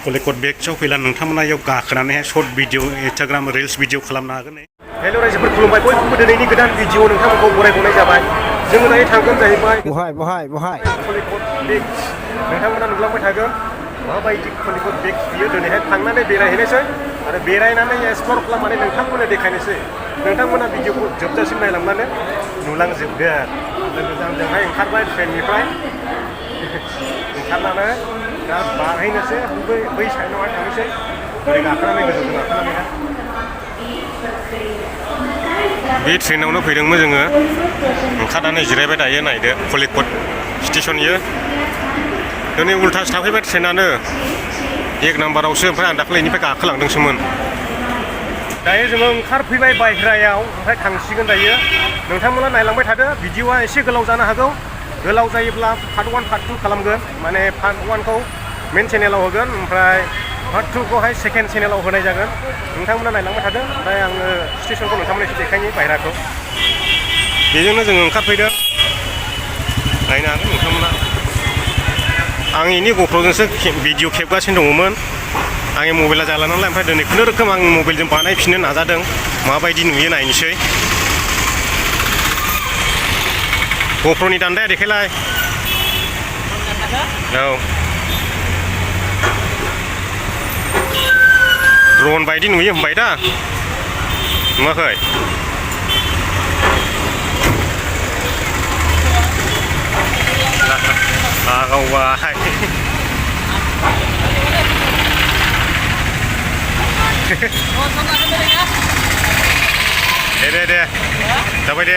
Collect बेगसआव फैला नोंथांमोना याव गाखोनानैहाय shirt video Instagram reels video खालामनो हागोन। हेल' रायजोफोर खुलुमबाय बयबो दिनैनि गोदान भिडिअ नोंथांमोनखौ बरायबावनाय जाबाय। जोङो दायो थांगोन जाहैबाय बहाय कलेक्ट बेग नोंथांमोना नुलांबाय थागोन माबायदि कलेक्ट बेग बियो दिनैहाय थांनानै बेरायहैनोसै आरो बेरायनानै एक्सप्लर खालामनानै नोंथांमोननो देखायनोसै। नोंथांमोना भिडिअखौ जोबजासिम नायलांनानै नुलांजोबगोन। लोगोजों जोंहाय ओंखारबाय ट्रेननिफ्राय ओंखारनानै दा बारहैनोसै बै साइडआवहाय थांनोसै ओरै गाखोनानै गोजौजों गाखोनानैहाय बे ट्रेनावनो फैदोंमोन जोङो ओंखारनानै जिरायबाय दायो नायदो कलिकट स्टेसन इयो दिनै उल्थासो थाफैबाय ट्रेनानो 1 नाम्बारावसो ओमफ्राय आं दाख्लैनिफ्राय गाखोलांदोंसोमोन। दायो जोङो ओंखारफैबाय बायह्रायाव ओमफ्राय थांसिगोन दायो नोंथांमोना नायलांबाय थादो भिडिअआ एसे गोलाव जानो हागौ। गोलाव जायोब्ला पार्ट 1 पार्ट 2 खालामगोन माने पार्ट 1खौ मेन चेनेलाव होगोन ओमफ्राय पार्ट 2खौहाय सेकेन्ड चेनेलाव होनाय जागोन। नोंथांमोना नायलांबाय थादो ओमफ्राय आङो स्टेसनखौ नोंथांमोननो एसे देखायनि बायह्राखौ। बेजोंनो जोङो ओंखारफैदो नायनो हागोन नोंथांमोना। आं इनि ग'प्र'जोंसो भिडिअ खेबगासिनो दङमोन। आंनि मबाइला जाला नालाय ओमफ्राय दिनै खुनुरुखुम आं मबाइलजों बानायफिननो नाजादों माबायदि नुयो नायनोसै। ग'प्र'नि दान्दाया देखायलाय औ ड्रन बायदि नुयो होनबाय दा नुवाखै? लागावबाय दे जाबाय दे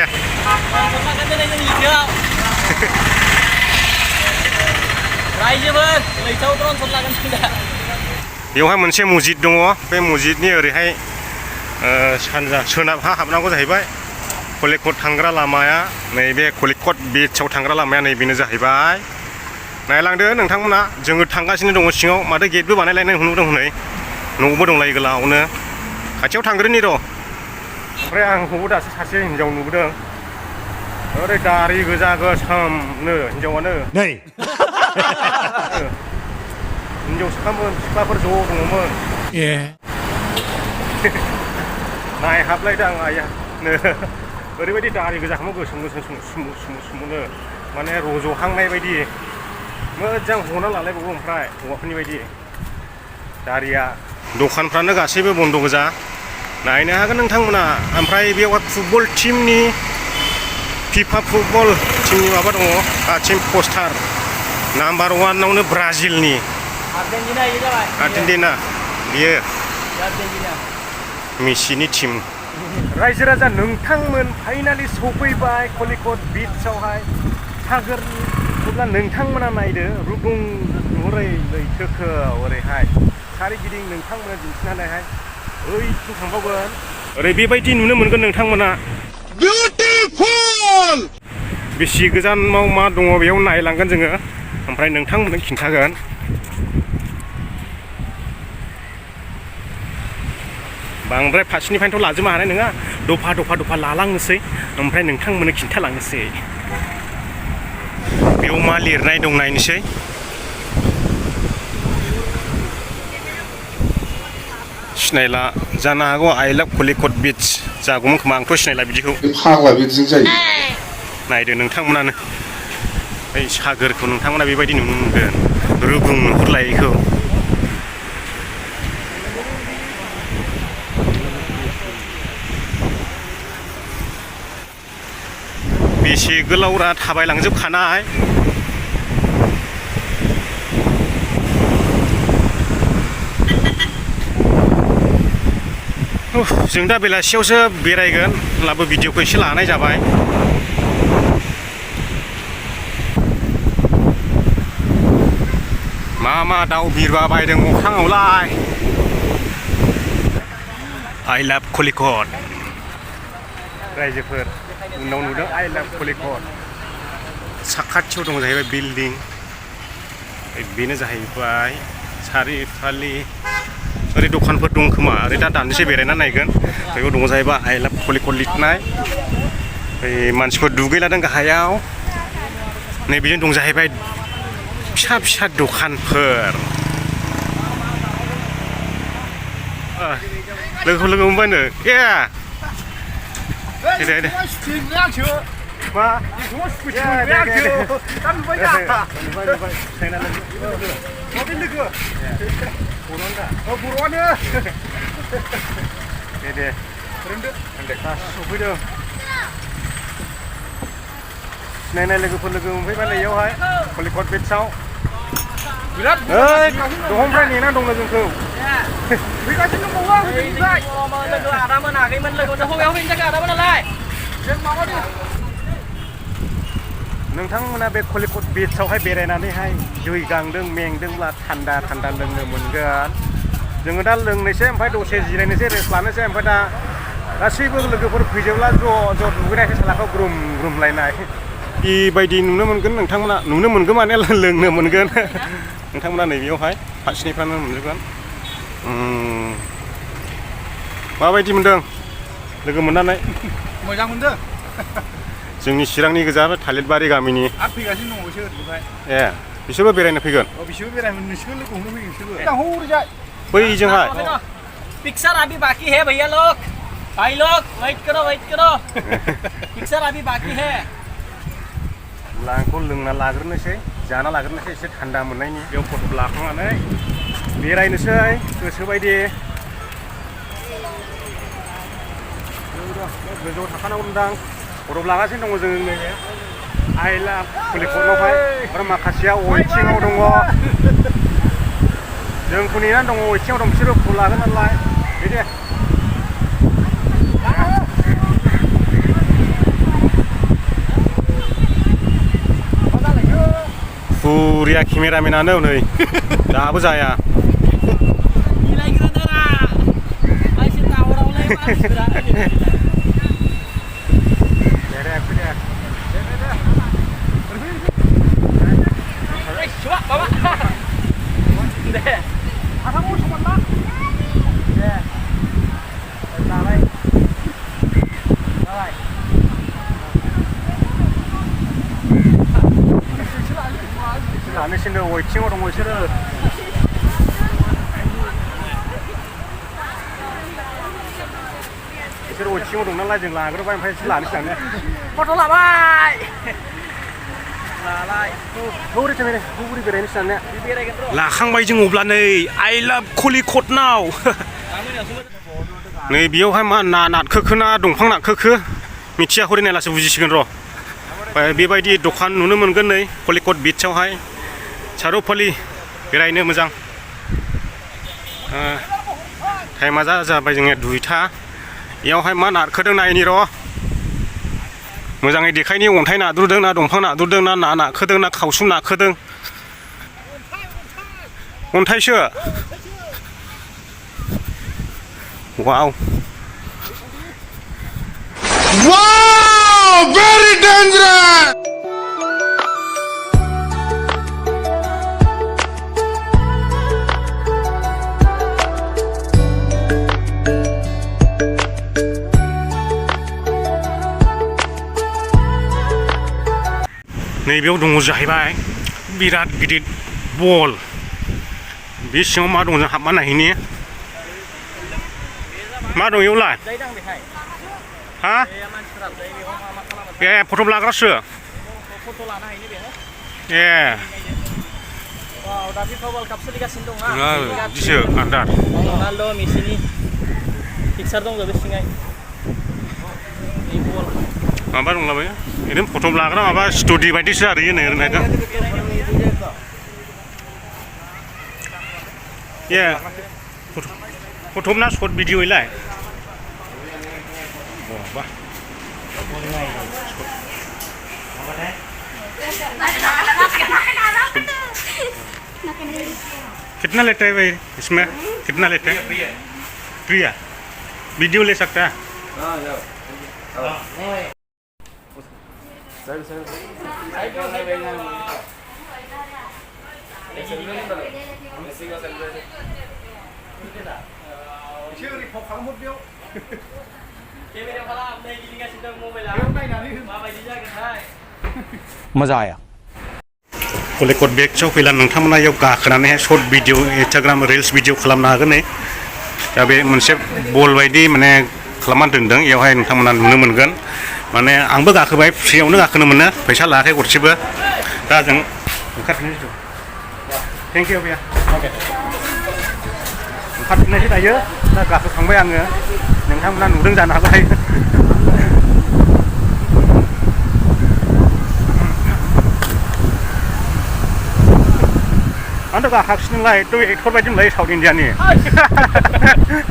बेवहाय मोनसे मस्जिद दङ बे मस्जिदनि ओरैहाय सानजा सोनाबहा हाबनांगौ जाहैबाय। कलिकट थांग्रा लामाया नैबे कलिकट बीचआव थांग्रा लामाया नैबेनो जाहैबाय। नायलांदो नोंथांमोना जोङो थांगासिनो दङ सिङाव माथो गेटबो बानायलायनाय नुदों हनै न'बो दंलायो गोलावनो। खाथियाव थांग्रोनि र'। ओमफ्राय आंखौबो दासो सासे हिन्जाव नुबोदों ओरै दारि गोजा गोसोमनो हिन्जावानो हिन्जावसामोन सिख्लाफोर ज' दङमोन। नायहाबलायदों आं आइयानो ओरैबायदि दारि गोजाखौनो गोसोम सुमुनो माने रज'हांनाय बायदि मोजां हना लालायबावो ओमफ्राय हौवाफोरनि बायदि दारिया। दखानफ्रानो गासैबो बन्द' गोजा नायनो हागोन नोंथांमोना। ओमफ्राय बेवहाय फुटबल टीमनि फिफा फुटबल टीमनि माबा दङ टीम पस्टार नाम्बार 1आवनो ब्राजिलनि आर्जेन्टिना बियो मेसिनि टीम। रायजो राजा नोंथांमोन फाइनालि सफैबाय कलिकट बीचआवहाय सागोरनि। अब्ला नोंथांमोना नायदो रुगुं नुहुरै लैथोखौ ओरैहाय सारिगिदिं नोंथांमोना दिन्थिनानैहाय ओइथिं थांबावगोन ओरै बेबायदि नुनो मोनगोन नोंथांमोना। बिउटिफुल बेसि गोजानाव मा दङ बेयाव नायलांगोन जोङो ओमफ्राय नोंथांमोननो खिन्थागोन। बांद्राय फारसेनिफ्रायनोथ' लाजोबनो हानाय नङा दफा लालांनोसै ओमफ्राय नोंथांमोननो खिन्थालांनोसै बेयाव मा लिरनाय दं नायनोसै। सिनायला जानो हागौ आइ लाभ कलिकट बीच जागौमोन खोमा आंथ' सिनायला बिदिखौ। फाग्ला बिदिजों जायो। नायदो नोंथांमोनानो ओइ सागोरखौ नोंथांमोना बेबायदि नुनो मोनगोन रुगुं नुहुरलायैखौ। बेसे गोलावरा थाबायलांजोबखानाय। जों दा बेलासियावसो बेरायगोन होनब्लाबो भिडिअखौ एसे लानाय जाबाय। मा दाउ बिरबा बायदों अख्राङावलाय। आइ लाभ कलिकट रायजोफोर उनाव नुदों आइ लाभ कलिकट। साखाथियाव दङ जाहैबाय बिल्डिं बेनो जाहैबाय सारिफालि ओरै दखानफोर दं खोमा ओरै दा दान्दिसे बेरायना नायगोन बेयाव दङ जाहैबाय आइ लाभ कलिकट लिरनाय मानसिफोर दुगैलादों गाहायाव नै बेजों दं जाहैबाय फिसा फिसा दखानफोर लोगोखौ लोगो मोनबायनो दे मा दे सफैदों सिनायनाय लोगोफोर लोगो मोनफैबाय नैयावहाय कलिकट बीचआव बिराद दहमफ्राय नेना दं लोगोखौ फैगासिनो दंबावो आं लोगो आदा मोनाखैमोन लोगोजों हबेयाव फैनो थाखाय आदामोन नालाय जों माबादि नोंथांमोना बे कलिकट बीचआवहाय बेरायनानैहाय दै गांदों मेंदोंब्ला थान्दा थान्दा लोंनो मोनगोन जोङो दा लोंनोसै ओमफ्राय दसे जिरायनोसै रेस्ट लानोसै ओमफ्राय दा गासैबो लोगोफोर फैजोबब्ला ज' दुगैनायसै सालाखौ ग्रुम ग्रुमलायनाय बेबायदि नुनो मोनगोन नोंथांमोना नुनो मोनगोन माने लोंनो मोनगोन नोंथांमोना नैबेयावहाय फारसेनिफ्रायनो मोनजोबगोन माबायदि मोनदों लोगो मोननानै मोजां मोनदों जोंनि चिरांनि गोजा थालिरबारि गामिनि फैगासिनो दङ बिसोर बिसोरबो बेरायनो फैगोन बिसोरबो बेरायनो नोंसोर लोगो हमनो फैगोन बिसोरबो बैजोंहाय पिक्चर अभी बाकी है भैया लोग भाई लोग वेट करो पिक्चर अभी बाकी है आंखौ लोंना लाग्रोनोसै जाना लाग्रोनोसै एसे थान्दा मोननायनि बेयाव फट' लाखांनानै बेरायनोसै गोसोबायदि गोजौआव थाखानांगौ होनदां फट' लागासिनो दङ जोङो नैबे आइ लाभ कलिकटआवहाय आरो माखासेया अइथिङाव दङ जोंखौ नेनानै दङ अइथिङाव दं बिसोरो फट' लागोन नालाय दे Surya kameramen नै दाबो जाया लानोसैनो अइथिङाव दङ बिसोरो बिसोर अइथिङाव दं नालाय जों लाग्रोबाय ओमफ्राय एसे लानोसै दानिया फट' लाबाय लालाय बोरै बेरायनोसै दानिया लाखांबाय जों अब्ला नै आइ लाभ कलिकटनाव नै बेयावहाय मा ना नादखोखो ना दंफां नादखोखो मिथिया हरै नायलासो बुजिसिगोन र' बेबायदि दखान नुनो मोनगोन नै कलिकट बीचआवहाय चारुफालि बेरायनो मोजां टाइमा जाबाय जोंनिया 2टा बेयावहाय मा नारखोदों नायनि र' मोजाङै देखायनि अन्थाइ नादुरदों ना दंफां नादुरदों ना नाखोदों ना खावसुम नाखोदों अन्थाइसो वाव very dangerous नैबेयाव दङ जाहैबाय बिराद गिदिर बल बे सिङाव मा दं जों हाबना नायहैनि मा दं इयावलाय हा ए फट' लाग्रासो ए दाफिफा वर्ल्ड काप सोलिगासिनो दं बिदिसो आन्दार रनाल्ड' मेसिनि पिक्चार दंजोबो सिङाय माबा दंलाबायो ओरैनो फट' लाग्रा माबा स्टुडिअ बायदिसो आरो इयो नायदों ए फट' ना शर्ट भिडिअ इलाय बा कितना लेता है भाई इसमें कितना लेते हैं फ्री है वीडियो ले सकता है केमेरा वाला अपने गिदिंगासिनो दं मबाइला बेयाव नायनानै हो माबायदि जागोनथाय मजा आया कलेकट बेगसआव फैला नोंथांमोना इयाव गाखोनानैहाय short video Instagram reels video खालामनो हागोन नै दा बे मोनसे बल बायदि माने खालामना दोनदों इयावहाय नोंथांमोना नुनो मोनगोन माने आंबो गाखोबाय फ्रियावनो गाखोनो मोनो फैसा लायाखै गरसेबो दा जों ओंखारफिननोसै थेंक इउ भैया ओंखारफिननोसै दायो दा गाखोखांबाय आङो नोंथांमोना नुदों जानो हागौ आंथ' गाखागासिनोलाय थ' एक्टर बायदि मोनलाय साउथ इण्डियानि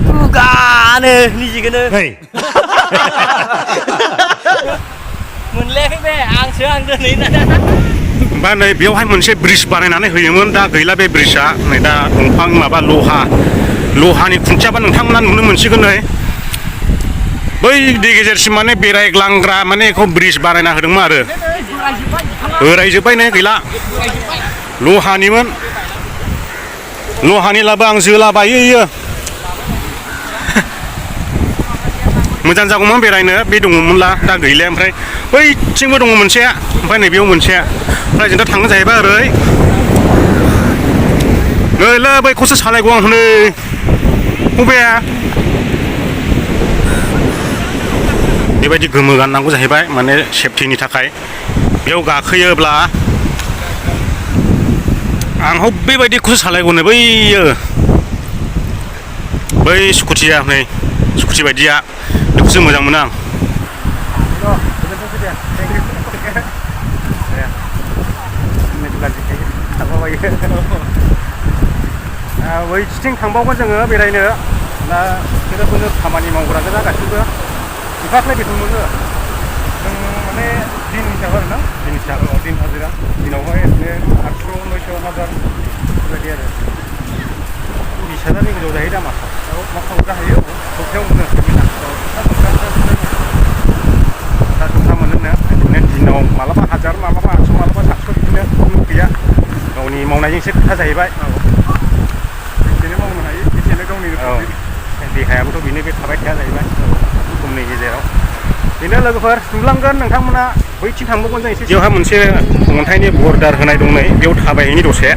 बुगानो निजिखौनो मोनलायाखै बे आंसो आं दिनै ओमफ्राय नै बेयावहाय मोनसे ब्रिज बानायनानै होयोमोन दा गैला बे ब्रिजआ नै दा दंफां माबा लहानि खुन्थियाबा नोंथांमोना नुनो मोनसिगोन नै बै दै गेजेरसिम माने बेरायग्लांग्रा माने बेखौ ब्रिज बानायना होदोंमोन आरो बोरायजोब्बाय नै गैला लहानि लाबो आं जोला बायो इयो मोजां जागौमोन बेरायनो बे दङमोनला दा गैला ओमफ्राय बैथिंबो दङ मोनसे ओमफ्राय नैबेयाव मोनसे ओमफ्राय जों दा थांनो जाहैबाय ओरै नैलै बैखौसो सालायगौ आं हनै बबेया बेबायदि गोमो गाननांगौ जाहैबाय माने सेफटिनि थाखाय बेयाव गाखोयोब्ला आं बेबायदिखौसो सालायगौनो बैयो बै स्कुटिया नै स्कुटि बायदिया बेखौसो मोजां मोनो आं बैथिं थांबावगोन जोङो बेरायनो दा बिसोरो खामानि मावग्रा गोजा गासिबो ओंखारलाय बेखौ मोनो जों माने दिन हिसाब आरोना दिन हिसाब दिन हाजिरा दिनावहाय ओरैनो 800 900 1000 बेबायदि आरो 20,000नि गोजौआव जाहैयो दामा मा खालामनो जाहैयो सप्तायाव मोनो सप्ता मोनोनो बिदिनो दिनाव मालाबा 1000 मालाबा 800 मालाबा 700 बिदिनो खुनु गैया गावनि मावनायजोंसो खोथा जाहैबाय बेसेनो मावनो हायो बेसेनो गावनि देहायाबोथ' बेनो बे थाबाय थाया जाहैबाय समनि गेजेराव बेनो लोगोफोर नुलांगोन नोंथांमोना बैथिं थांबावगोन जों एसे बेवहाय मोनसे अन्थाइनि बर्डार होनाय दं नै बेयाव थाबायहैनि दसे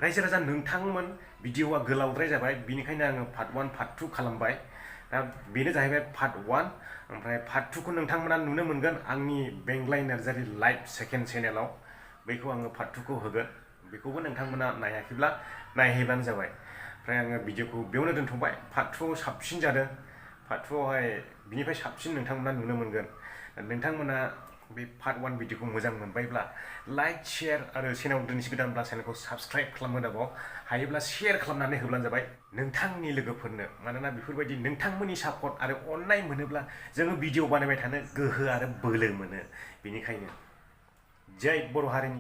रायजो राजा नोंथांमोन भिडिअआ गोलावद्राय जाबाय बिनिखायनो आङो पार्ट 1 पार्ट 2 खालामबाय दा बेनो जाहैबाय पार्ट 1 ओमफ्राय पार्ट 2 खौ नोंथांमोना नुनो मोनगोन आंनि बेंग्लाय नार्जारि लाइभ सेकेन्ड चेनेलाव बेखौ आङो पार्ट 2 खौ होगोन बेखौबो नोंथांमोना नायाखैब्ला नायहैब्लानो जाबाय ओमफ्राय आङो भिडिअखौ बेयावनो दोनथ'बाय पार्ट 2 आव साबसिन जादों पार्ट 2 आवहाय बिनिफ्राय साबसिन नोंथांमोना नुनो मोनगोन नोंथांमोना बे पार्ट 1 भिडिअखौ मोजां मोनबायब्ला लाइक शेयार आरो चेनेलाव दिनैसो गोदानब्ला चेनेलखौ साबस्क्राइब खालामनो दाबाव हायोब्ला शेयार खालामनानै होब्लानो जाबाय नोंथांनि लोगोफोरनो मानोना बेफोरबायदि नोंथांमोननि सापर्ट आरो अननाय मोनोब्ला जोङो भिडिअ बानायबाय थानो गोहो आरो बोलो मोनो बेनिखायनो जय बर' हारिनि